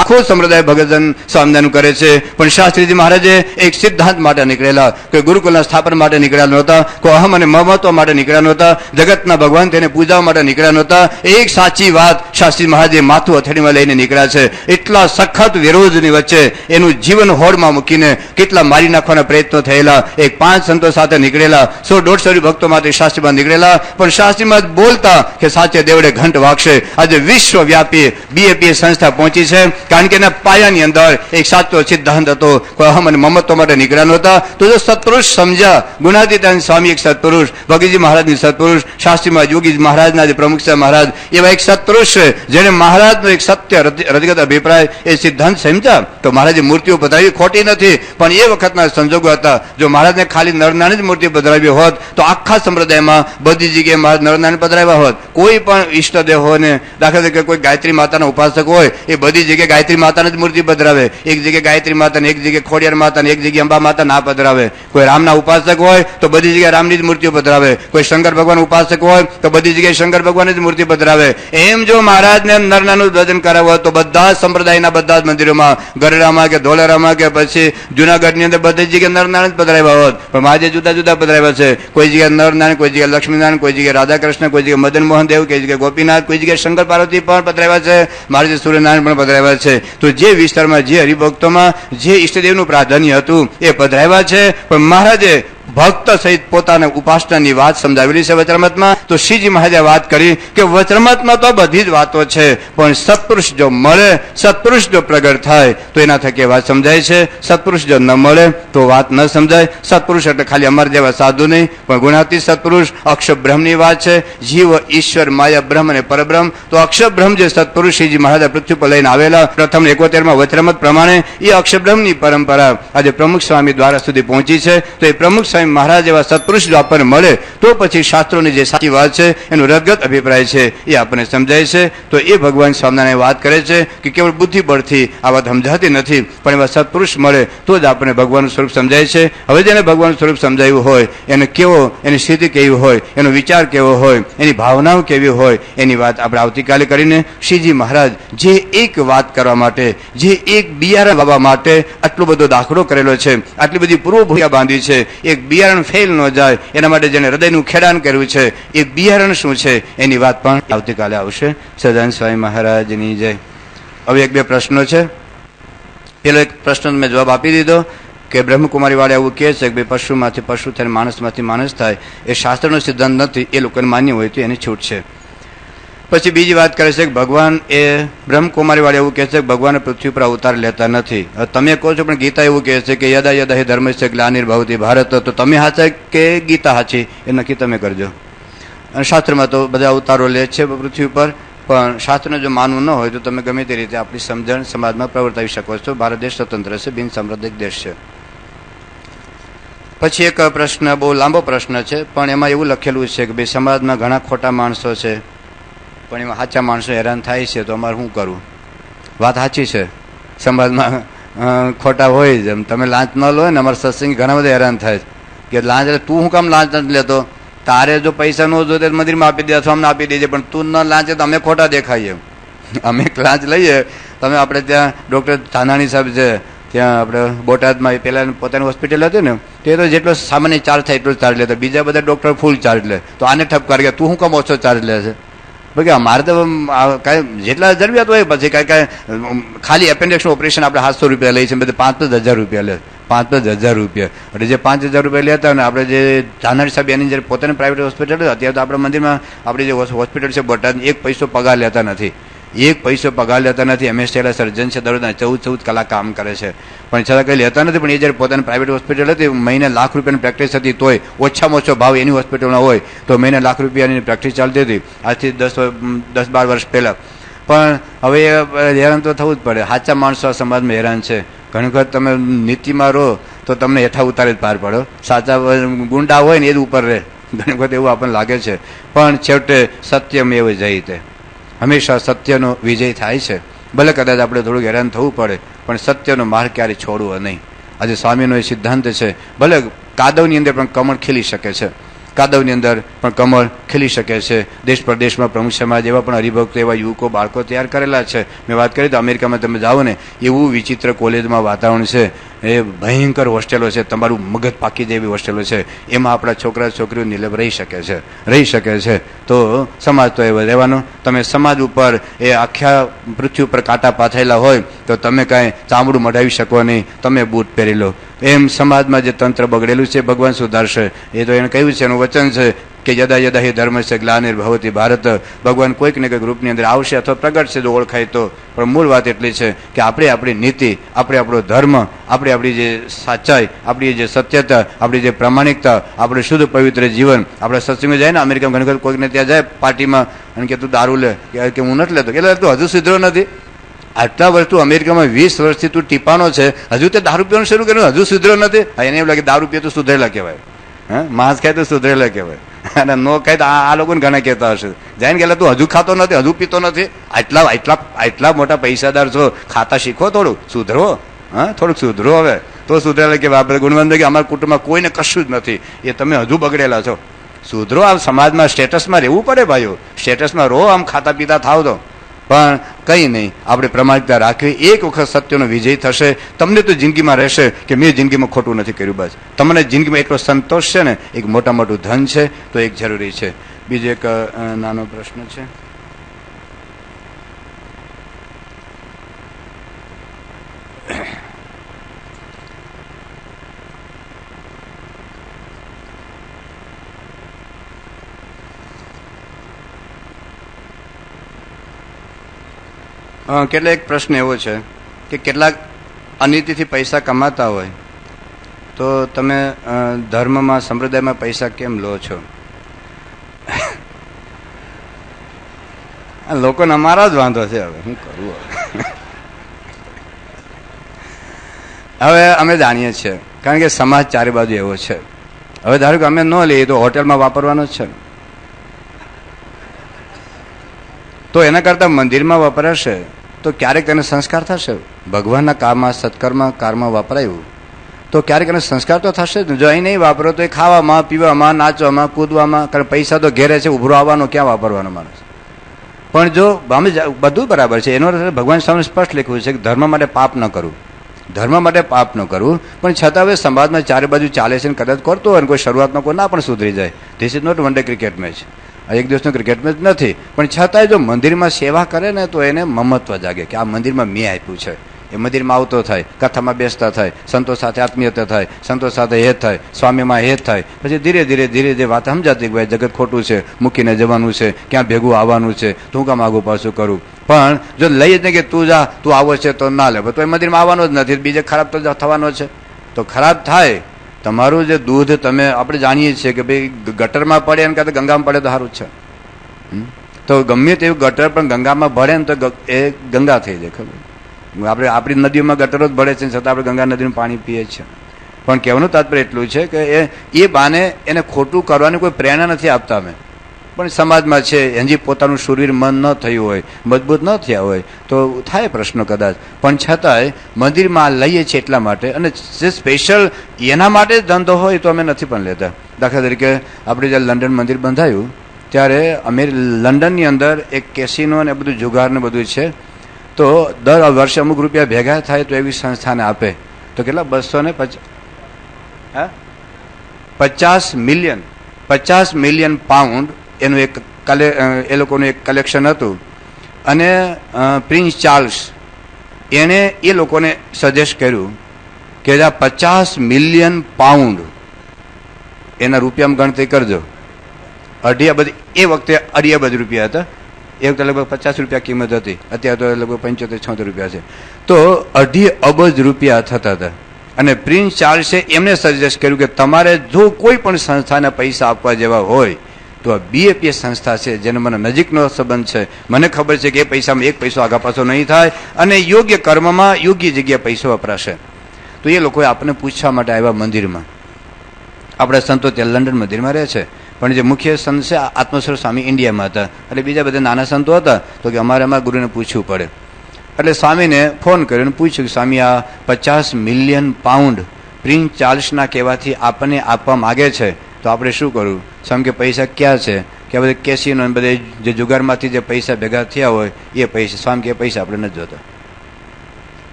આખો સંપ્રદાય ભગતન સ્વામિનારાયણ કરે છે. પણ શાસ્ત્રીજી મહારાજે એક સિદ્ધાંત માટે નીકળેલા, કોઈ ગુરુકુલના સ્થાપન માટે નીકળ્યા નહોતા, કોઈ અહમ અને મમત્વ માટે નીકળ્યા નહોતા, જગતના ભગવાન તેને પૂજાવા માટે નીકળ્યા નહોતા. એક સાચી વાત શાસ્ત્રી મહારાજે માથું હથેળીમાં લઈને નીકળ્યા છે. એટલા સખત વિરોધની વચ્ચે એનું જીવન હોડમાં મૂકીને કેટલા મારી નાખવાના પ્રયત્નો થયેલા. એક 5 સંતો સાથે નીકળેલા, 100-150 ભક્તો માટે શાસ્ત્રીમાં નીકળેલા. પણ શાસ્ત્રીમાં બોલતા કે સાચે દેવડે ઘંટ વાગશે. આજે વિશ્વવ્યાપી BAPS સંસ્થા પહોંચી છે. કારણ કે એના પાયાની અંદર એક સાચો સિદ્ધાંત હતો. કોઈ અહમ અને મમત્વ માટે નીકળ્યા નહોતા. તો જો સત્પુરુષ સમજ્યા, ગુણાતીતાનંદ સ્વામી એક સત્પુરુષ, ભગતજી મહારાજની સત્પુરુષ, શાસ્ત્રીમાં યોગી મહારાજના જે પ્રમુખ છે મહારાજ, એવા એક સત્પુરુષ છે જેને મહારાજનો એક સત્ય રજગત અભિપ્રાય એ સિદ્ધાંત સમજ્યા. તો મહારાજે મૂર્તિઓ પધરાવી ખોટી નથી, પણ એ વખતના સંજોગો હતા. જો મહારાજને ખાલી નરનારાયણ જ મૂર્તિ પધરાવી હોત તો આખા સંપ્રદાયમાં બધી જગ્યાએ મહારાજ નરનારાયણ પધરાવ્યા હોત. કોઈ પણ ઈષ્ટદેવોને, દાખલા તરીકે કોઈ ગાયત્રી માતાના ઉપાસક હોય એ બધી જગ્યાએ ગાયત્રી માતાની જ મૂર્તિ પધરાવે. એક જગ્યાએ ગાયત્રી માતાને, એક જગ્યાએ ખોડિયાર માતાને, એક જગ્યાએ અંબા માતા ના પધરાવે. કોઈ રામના ઉપાસક હોય તો બધી જગ્યાએ રામની જ મૂર્તિઓ પધરાવે, કોઈ શંકર ભગવાન ઉપાસક હોય તો બધી જગ્યાએ શંકર ભગવાનની જ મૂર્તિ પધરાવે. એમ જો મહારાજને નરનાનું ભજન કરાવવું હોય તો બધા જ સંપ્રદાયના બધા જ મંદિરોમાં, ગરડામાં કે ધોલેરામાં કે પછી જુનાગઢની અંદર બધી જગ્યાએ નરનારાયણ પધરાવ્યા હોત. પણ આજે જુદા જુદા પધરાવ્યા છે. કોઈ જગ્યાએ નરનારાયણ, કોઈ જગ્યાએ લક્ષ્મીનારાયણ, કોઈ જગ્યાએ રાધાકૃષ્ણ, કોઈ જગ્યાએ મદન મોહન દેવ, કોઈ જગ્યાએ ગોપીનાથ, કોઈ જગ્યાએ શંકર પાર્વતી પણ પધરાવ્યા છે, મહારાજે સૂર્યનારાયણ પણ પધરાવ્યા છે. તો જે વિસ્તારમાં જે હરિભક્તોમાં જે ઈષ્ટદેવનું પ્રાધાન્ય હતું એ પધરાવ્યા છે. પણ મહારાજે ભક્ત સહિત પોતાના ઉપાસનાની વાત સમજાવેલી છે વચરામૃતમાં. તો શ્રીજી મહારાજે વાત કરી કે વચરામૃતમાં તો બધી જ વાતો છે, પણ સત્પુરુષ જો મળે, સત્પુરુષ જો પ્રગટ થાય તો એના થકી વાત સમજાય છે. સત્પુરુષ જો ન મળે તો વાત ન સમજાય. સત્પુરુષ એટલે ખાલી અમાર જેવા સાધુ નહીં, પણ ગુણાતીત સત્પુરુષ અક્ષર બ્રહ્મની વાત છે. જીવ, ઈશ્વર, માયા, બ્રહ્મ અને પરબ્રહ્મ. તો અક્ષર બ્રહ્મ જે સત્પુરુષ શ્રીજી મહારાજ પૃથ્વી પર લઈને આવેલા પ્રથમ 71માં વચરામૃત પ્રમાણે એ અક્ષર બ્રહ્મની પરંપરા આજે પ્રમુખ સ્વામી દ્વારા સુધી પહોંચી છે. તો એ પ્રમુખ સ્વામી મહારાજ એવા સત્પુરુષ જો આપણને મળે તો પછી શાસ્ત્રોની જે સાચી વાત છે એનો રદગત અભિપ્રાય છે એ આપણને સમજાય છે. તો એ ભગવાન સ્વામિનારાયણ વાત કરે છે કે કેવળ બુદ્ધિ બળથી આ વાત સમજાતી નથી, પણ એવા સત્પુરુષ મળે તો જ આપણને ભગવાનનું સ્વરૂપ સમજાય છે. હવે જેને ભગવાનનું સ્વરૂપ સમજાયું હોય એને કેવો, એની સ્થિતિ કેવી હોય, એનો વિચાર કેવો હોય, એની ભાવનાઓ કેવી હોય, એની વાત આપણે આવતીકાલે કરીને શ્રીજી મહારાજ જે એક વાત કરવા માટે, જે એક બિયારણ વાવવા માટે આટલો બધો દાખલો કરેલો છે, આટલી બધી પૂર્વ ભૂમિકા બાંધી છે, એક બિયારણ ફેલ ન જાય એના માટે જેને હૃદયનું ખેડાણ કર્યું છે એ બિયારણ શું છે એની વાત પણ આવતીકાલે આવશે. સદાનંદ સ્વામી મહારાજની જય. હવે એક બે પ્રશ્નો છે. પેલો એક પ્રશ્ન મેં જવાબ આપી દીધો કે બ્રહ્મકુમારી વાળા એવું કહે છે કે પશુમાંથી પશુ થઈને માણસમાંથી માણસ થાય એ શાસ્ત્રનો સિદ્ધાંત નથી, એ લોકોને માન્ય હોય તો એની છૂટ છે. પછી બીજી વાત કરે છે કે ભગવાન એ બ્રહ્મકુમારી વાળા એવું કહે છે કે ભગવાન પૃથ્વી પર અવતાર લેતા નથી. તમે કહો છો પણ ગીતા એવું કહે છે કે યદા યદા હે ધર્મસ્ય ગ્લાનિર્ભવતિ ભારત. તો તમે હાચા કે ગીતા હાચી એ નક્કી તમે કરજો. અને શાસ્ત્રમાં તો બધા અવતારો લે છે પૃથ્વી પર, પણ શાસ્ત્રને જો માનવું ન હોય તો તમે ગમે તે રીતે આપણી સમજણ સમાજમાં પ્રવર્તાવી શકો છો. ભારત દેશ સ્વતંત્ર છે, બિન સાંપ્રદાયિક દેશ છે. પછી એક પ્રશ્ન, બહુ લાંબો પ્રશ્ન છે, પણ એમાં એવું લખેલું છે કે ભાઈ સમાજમાં ઘણા ખોટા માણસો છે, પણ એમાં સાચા માણસો હેરાન થાય છે, તો અમારે શું કરવું? વાત સાચી છે, સમાજમાં ખોટા હોય જ. એમ તમે લાંચ ન લો ને, અમારા સત્સંગ ઘણા બધા હેરાન થાય કે લાંચ એટલે તું શું કામ લાંચ નથી લેતો? તારે જો પૈસા ન જોતે મંદિરમાં આપી દે અથવા અમને આપી દેજે, પણ તું ન લાંચે તો અમે ખોટા દેખાઈએ. અમે લાંચ લઈએ. તમે આપણે ત્યાં ડૉક્ટર ધાનાણી સાહેબ છે, ત્યાં આપણે બોટાદમાં પહેલાં પોતાની હોસ્પિટલ હતી ને, તે તો જેટલો સામાન્ય ચાર્જ થાય એટલો જ ચાર્જ લેતા, બીજા બધા ડૉક્ટર ફૂલ ચાર્જ લે. તો આને ઠપકાર કે તું શું કામ ઓછો ચાર્જ લે છે? ભાઈ અમારે તો કાંઈ જેટલા જરૂરિયાત હોય પછી કાંઈ ખાલી એપેન્ડિક્સનું ઓપરેશન આપણે 700 રૂપિયા લઈએ છીએ, બધે 5,000 રૂપિયા લે, 5,000 રૂપિયા. એટલે જે 5,000 રૂપિયા લેતા હોય ને, આપણે જે ધાનારી સાહેબ એની જે પોતાની પ્રાઇવેટ હોસ્પિટલ હતી, અત્યારે તો આપણા મંદિરમાં આપણી જે હોસ્પિટલ છે બોટાદની, 1 પૈસો પગાર લેતા નથી, 1 પૈસો પગાર લેતા નથી. એમએસ થયેલા સર્જન છે, દરરોજના 14 કલાક કામ કરે છે, પણ છતાં કંઈ લેતા નથી. પણ એ જ્યારે પોતાની પ્રાઇવેટ હોસ્પિટલ હતી, મહિને લાખ રૂપિયાની પ્રેક્ટિસ હતી, તોય ઓછામાં ઓછો ભાવ એની હોસ્પિટલમાં હોય તો મહિને લાખ રૂપિયાની પ્રેક્ટિસ ચાલતી હતી, આજથી 10-12 વર્ષ પહેલાં. પણ હવે હેરાન તો થવું જ પડે. સાચા માણસો આ સમાજમાં હેરાન છે. ઘણી વખત તમે નીતિમાં રહો તો તમને હેઠા ઉતારે જ પાર પડો. સાચા ગુંડા હોય ને એ જ ઉપર રહે. ઘણી વખત એવું આપણને લાગે છે, પણ છેવટે સત્યમ એવું જયતે, હંમેશા સત્યનો વિજય થાય છે. ભલે કદાચ આપણે થોડુંક હેરાન થવું પડે, પણ સત્યનો માર્ગ ક્યારે છોડવો નહીં. આજે સ્વામીનો એ સિદ્ધાંત છે. ભલે કાદવની અંદર પણ કમળ ખીલી શકે છે, કાદવની અંદર પણ કમળ ખીલી શકે છે. દેશ પ્રદેશમાં પ્રમુખ સમાજ એવા પણ હરિભક્તો, એવા યુવકો, બાળકો તૈયાર કરેલા છે. મેં વાત કરી તો અમેરિકામાં તમે જાઓ ને, એવું વિચિત્ર કોલેજમાં વાતાવરણ છે, એ ભયંકર હોસ્ટેલો છે, તમારું મગજ પાકી જાય એવી હોસ્ટેલો છે. એમાં આપણા છોકરા છોકરીઓ નિર્લભ રહી શકે છે. તો સમાજ તો એવો રહેવાનો. તમે સમાજ ઉપર એ આખા પૃથ્વી ઉપર કાંટા પાથરેલા હોય તો તમે કાંઈ ચામડું મઢાવી શકો નહીં, તમે બૂટ પહેરી લો. એમ સમાજમાં જે તંત્ર બગડેલું છે ભગવાન સુધારશે. એ તો એને કહ્યું છે, એનું વચન છે કે યદા યદા હે ધર્મ છે ગ્લાનિર્ભવતિ ભારત. ભગવાન કોઈક ને કોઈક રૂપની અંદર આવશે અથવા પ્રગટ છે જો ઓળખાય તો. પણ મૂળ વાત એટલી છે કે આપણે આપણી નીતિ, આપણે આપણો ધર્મ, આપણે આપણી જે સાચાઈ, આપણી જે સત્યતા, આપણી જે પ્રામાણિકતા, આપણે શુદ્ધ પવિત્ર જીવન. આપણે સત્સંગમાં જાય ને, અમેરિકામાં ઘણી વખત કોઈકને ત્યાં જાય પાર્ટીમાં અને કે તું દારૂ લે, કે હું નથી લેતો, એટલે તું હજુ સુધરો નથી. આટલા વર્ષ તું અમેરિકામાં 20 વર્ષથી તું ટીપાનો છે, હજુ તે દારૂ પીવાનું શરૂ કર્યું, હજુ સુધરો નથી. એને એવું લાગે દારૂ પીએ તો સુધરેલા કહેવાય, હા, માંસ ખાય તો સુધરેલા કહેવાય, અને નો ખાય તો આ લોકોને ઘણા કહેતા હશે. જઈને ગયેલા તું હજુ ખાતો નથી, હજુ પીતો નથી, આટલા મોટા પૈસાદાર છો, ખાતા શીખો, થોડુંક સુધરો, હા, થોડુંક સુધરો. હવે તો સુધરેલા કે આપણે ગુણવંત કે અમારા કુટુંબમાં કોઈને કશું જ નથી, એ તમે હજુ બગડેલા છો. સુધરો. આ સમાજમાં સ્ટેટસમાં રહેવું પડે ભાઈઓ, સ્ટેટસમાં રહો, આમ ખાતા પીતા થાવ તો, પણ કંઈ નહીં. આપણે પ્રમાણિકતા રાખવી. એક વખત સત્યનો વિજય થશે. તમને તો જિંદગીમાં રહેશે કે મેં જિંદગીમાં ખોટું નથી કર્યું. બસ તમને જિંદગીમાં એટલો સંતોષ છે ને, એક મોટા મોટું ધન છે, તો એક જરૂરી છે. બીજો એક નાનો પ્રશ્ન છે. કેટલાક પ્રશ્ન એવો છે કે કેટલાક અનીતિથી પૈસા કમાતા હોય તો તમે ધર્મમાં સંપ્રદાયમાં પૈસા કેમ લો છો? લોકોને અમારા જ વાંધો છે. હવે શું કરવું? હવે અમે જાણીએ છીએ, કારણ કે સમાજ ચારે બાજુ એવો છે. હવે ધારો કે અમે ન લઈએ તો હોટેલમાં વાપરવાનો જ છે, તો એના કરતાં મંદિરમાં વપરાશે તો ક્યારેક તેને સંસ્કાર થશે. ભગવાનના કામમાં, સત્કર્મમાં, કારમાં વાપરાયું તો ક્યારેક એને સંસ્કાર તો થશે જ. જો અહીં નહીં વાપરો તો એ ખાવામાં, પીવામાં, નાચવામાં, કૂદવામાં, કારણ પૈસા તો ઘેરે છે, ઉભરો આવવાનો, ક્યાં વાપરવાનો માણસ. પણ જો અમે બધું બરાબર છે, એનો ભગવાન સામે સ્પષ્ટ લખ્યું છે કે ધર્મ માટે પાપ ન કરવું, ધર્મ માટે પાપ ન કરવું. પણ છતાં હવે સમાજમાં ચારે બાજુ ચાલે છે, કદાચ કરતો હોય ને કોઈ શરૂઆતમાં કોઈ ના પણ સુધરી જાય. This is not one day cricket match, એક દિવસનો ક્રિકેટ મેચ નથી. પણ છતાંય જો મંદિરમાં સેવા કરે ને તો એને મમત્વ જાગે કે આ મંદિરમાં મેં આપ્યું છે. એ મંદિરમાં આવતો થાય, કથામાં બેસતા થાય, સંતો સાથે આત્મીયતા થાય, સંતો સાથે હેત થાય, સ્વામીમાં હેત થાય. પછી ધીરે ધીરે ધીરે ધીરે વાત સમજાતી કે ભાઈ જગત ખોટું છે, મૂકીને જવાનું છે, ક્યાં ભેગું આવવાનું છે, તું કામ આગું પાછું કરું. પણ જો લઈ જ ને કે તું જા, તું આવો છે તો ના લે, તો એ મંદિરમાં આવવાનો જ નથી, બીજે ખરાબ તો થવાનો છે. તો ખરાબ થાય. તમારું જે દૂધ તમે આપણે જાણીએ છીએ કે ભાઈ ગટરમાં પડે એમ કરતા ગંગામાં પડે તો સારું જ છે. તો ગમે તેવું ગટર પણ ગંગામાં ભળે ને તો એ ગંગા થઈ જાય. ખબર આપણે આપણી નદીઓમાં ગટરો જ ભળે છે, છતાં આપણે ગંગા નદીનું પાણી પીએ છીએ. પણ કહેવાનું તાત્પર્ય એટલું છે કે એ બાને એને ખોટું કરવાની કોઈ પ્રેરણા નથી આપતા અમે. પણ સમાજમાં છે, હજી પોતાનું શૂરવીર મન ન થયું હોય, મજબૂત ન થયા હોય તો થાય પ્રશ્નો કદાચ. પણ છતાંય મંદિરમાં લઈએ છીએ એટલા માટે, અને જે સ્પેશિયલ એના માટે જ ધંધો હોય તો અમે નથી પણ લેતા. દાખલા તરીકે આપણે જ્યારે લંડન મંદિર બંધાયું ત્યારે અમે લંડનની અંદર એક કેસિનો ને બધું જુગાર ને બધું છે, તો દર વર્ષે અમુક રૂપિયા ભેગા થાય તો એવી સંસ્થાને આપે. તો કેટલા 50 મિલિયન પાઉન્ડ એનું એક એ લોકોનું એક કલેક્શન હતું. અને પ્રિન્સ ચાર્લ્સ એણે એ લોકોને સજેસ્ટ કર્યું કે આ 50 મિલિયન પાઉન્ડ એના રૂપિયામાં ગણતરી કરજો. અઢી અબજ એ વખતે અઢી અબજ રૂપિયા હતા. એ વખતે લગભગ 50 રૂપિયા કિંમત હતી, અત્યારે તો લગભગ 75-76 રૂપિયા છે. તો અઢી અબજ રૂપિયા થતા હતા. અને પ્રિન્સ ચાર્લ્સે એમને સજેસ્ટ કર્યું કે તમારે જો કોઈ પણ સંસ્થાને પૈસા આપવા જેવા હોય તો આ BAPS સંસ્થા છે, જેનો મને નજીકનો સંબંધ છે, મને ખબર છે કે એ પૈસામાં એક પૈસો આગા પાછો નહીં થાય અને યોગ્ય કર્મમાં યોગ્ય જગ્યાએ પૈસો વપરાશે. તો એ લોકોએ આપણને પૂછવા માટે આવ્યા મંદિરમાં. આપણા સંતો ત્યાં લંડન મંદિરમાં રહે છે, પણ જે મુખ્ય સંત છે આત્મસ્વરૂપ સ્વામી ઇન્ડિયામાં હતા, એટલે બીજા બધા નાના સંતો હતા. તો કે અમારે અમારા ગુરુને પૂછવું પડે. એટલે સ્વામીને ફોન કર્યો અને પૂછ્યું કે સ્વામી આ 50 મિલિયન પાઉન્ડ પ્રિન્સ ચાર્લ્સના કહેવાથી આપણને આપવા માગે છે, તો આપણે શું કરવું? સ્વામી કે પૈસા ક્યાં છે? કે બધે કેસીનો બધે જે જુગારમાંથી જે પૈસા ભેગા થયા હોય એ પૈસા. સ્વામી કે પૈસા આપણે નથી જોતા.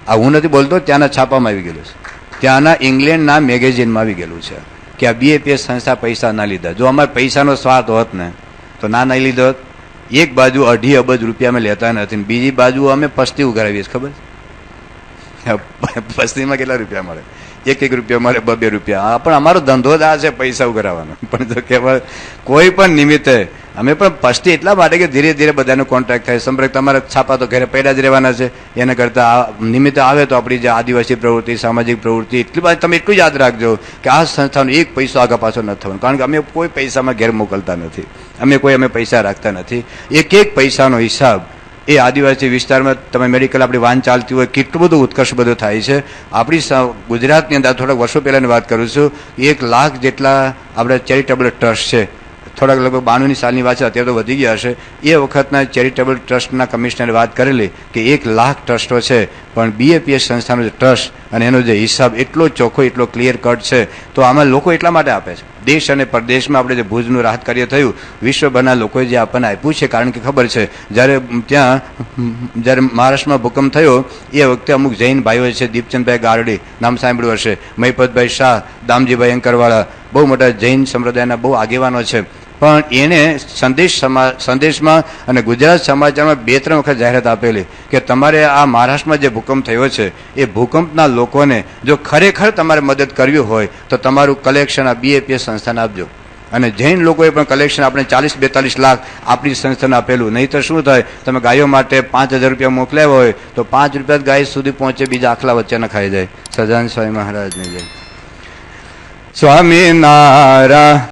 આ હું નથી બોલતો, ત્યાંના છાપામાં આવી ગયેલું છે, ત્યાંના ઇંગ્લેન્ડના મેગેઝિનમાં આવી ગયેલું છે કે આ BAPS સંસ્થા પૈસા ના લીધા. જો અમારે પૈસાનો સ્વાર્થ હોત ને તો ના નહીં લીધો હોત. એક બાજુ અઢી અબજ રૂપિયા અમે લેતા નથી, બીજી બાજુ અમે પસ્તી ઉઘરાવીએ. ખબર પસ્તીમાં કેટલા રૂપિયા મળે? 1 રૂપિયા મળે, 2 રૂપિયા. પણ અમારો ધંધો જ આ છે, પૈસા ઉઘરાવવાનો. પણ જો કહેવાય કોઈ પણ નિમિત્તે અમે પણ પસ્તી એટલા માટે કે ધીરે ધીરે બધાનો કોન્ટ્રાક્ટ થાય, સંપર્ક. તમારા છાપા તો ઘરે પડ્યા જ રહેવાના છે. એના કરતાં આ નિમિત્તે આવે તો આપણી જે આદિવાસી પ્રવૃત્તિ, સામાજિક પ્રવૃત્તિ, એટલી બાદ તમે એટલું યાદ રાખજો કે આ સંસ્થાનો એક પૈસો આગા પાછો નથી થવાનો. કારણ કે અમે કોઈ પૈસામાં ઘેર મોકલતા નથી, અમે પૈસા રાખતા નથી. એક પૈસાનો હિસાબ એ આદિવાસી વિસ્તારમાં તમે મેડિકલ આપણી વાન ચાલતી હોય, કેટલું બધું ઉત્કર્ષ બધું થાય છે. આપણી ગુજરાતની અંદર થોડાક વર્ષો પહેલાંની વાત કરું છું, 1 લાખ જેટલા આપણે ચેરિટેબલ ટ્રસ્ટ છે. થોડાક લગભગ 92ની સાલની વાત છે, અત્યારે તો વધી ગયા હશે. એ વખતના ચેરિટેબલ ટ્રસ્ટના કમિશનરે વાત કરેલી કે 1 લાખ ટ્રસ્ટો છે, પણ BAPS સંસ્થાનો જે ટ્રસ્ટ અને એનો જે હિસાબ એટલો ચોખ્ખો એટલો ક્લિયર કટ છે. તો આમાં લોકો એટલા માટે આપે છે. દેશ અને પરદેશમાં આપણે જે ભુજનું રાહત કાર્ય થયું, વિશ્વભરના લોકોએ જે આપણને આપ્યું છે, કારણ કે ખબર છે જ્યારે મહારાષ્ટ્રમાં ભૂકંપ થયો એ વખતે અમુક જૈન ભાઈઓ છે, દીપચંદભાઈ ગારડી નામ સાંભળ્યું હશે, મહિપતભાઈ શાહ, દામજીભાઈ અંકરવાળા, બહુ મોટા જૈન સંપ્રદાયના બહુ આગેવાનો છે. પણ એને સંદેશમાં અને ગુજરાત સમાચારમાં 2-3 વખત જાહેરાત આપેલી કે તમારે આ મહારાષ્ટ્રમાં જે ભૂકંપ થયો છે એ ભૂકંપના લોકોને જો ખરેખર તમારે મદદ કરવી હોય તો તમારું કલેક્શન આ BAPS સંસ્થાને આપજો. અને જૈન લોકોએ પણ કલેક્શન આપણે 40-42 લાખ આપણી સંસ્થાને આપેલું. નહીં તો શું થાય, તમે ગાયો માટે 5,000 રૂપિયા મોકલ્યા હોય તો 5 રૂપિયા ગાય સુધી પહોંચે, બીજા આખલા વચ્ચે ન ખાઈ જાય. સજાન સ્વામી મહારાજને જય. સ્વામિનારાયણ.